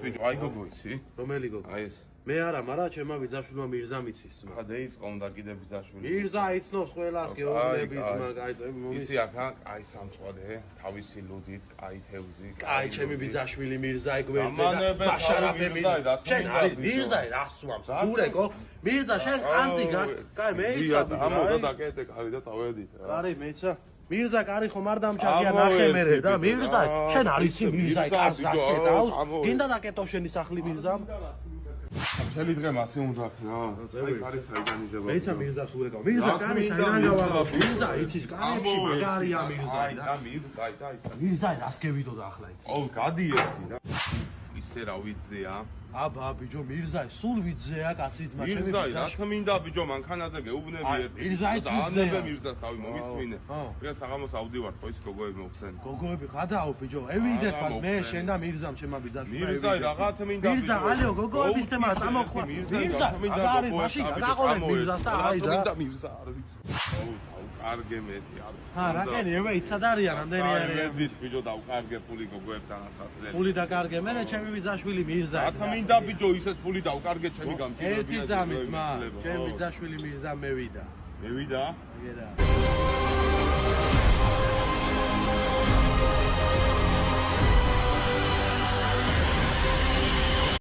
ბიჭო, აი გოგო იცი? რომელი გოგო? აი ეს. მე არა, მაგრამ ჩემმა ბიძაშვილმა მირზა მიცის ძმა. ხა დაიწყო უნდა კიდე ბიძაშვილი. მირზა იცნობს ყველას, გეუბნები ძმა, კაი წები მომის. ისი აქა, აი სამწვადე, თავისი ლუდით, კაი თევზი. კაი ჩემი ბიძაშვილი მირზა ეგ ვერძე და მაშარაფები. შენ არის მირზა რას უამს? გურეკო, მირზა შენ ყანწი კაი მე იცავ. ამოდა დაკეთე კარი და წავედით რა. კარი მეცა. მირზა კარი ხომ არ დამჩაგია ნახემერე და მირზა შენ არის მირზა კარს რას კეთავს? გინდა დაკეთო შენი სახლი მირზამ? მთელი დღე მასე უნდა რა. აი კარი საიდან იდება? მეცა მირზას ურეკავ. მირზა კარი საიდან გავაღო? მირზა იცის კარებში მაგარია მირზა. აი და მირზა რას გევიდო და ახლა იცი? ო გადიერთი რა. ისე რა ვიძეა? აბა ბიჭო მირზა სულ ვიძეა კაცი ძმა ჩემი მირზა რა მინდა ბიჭო მანქანაზე გეუბნები ერთი. მირზა იცი დაანებე მირზას თავი მომისმინე. დღეს საღამოს ავდივარ ხო ის გოგოები მოხსენ. გოგოები ხადაო ბიჭო ევიდეთ მას მე შენ და მირზამ ჩემმა ბიძაშვილი. მირზა რაღაც მინდა ბიჭო. მირზა ალიო გოგოების თემა წამოხვა. მირზა აგარი მაშინ გაგაყოლებ მირზას და აი და მირზა არ ვიცი. კარგე მეტი არ. რა კენი ევე იცად არიან რამდენი არიან? მედით ბიჭო დავკარგე ფული გოგოებთან ასასლელი. ფული დაკარგე მე ჩემი ბიძაშვილი მირზა. რა მინდა ბიჭო ისეს ფული დავკარგე ჩემი გამჭირებია. ერთი ძამის მა ჩემი ბიძაშვილი მირზა მევიდა. მევიდა? მევიდა.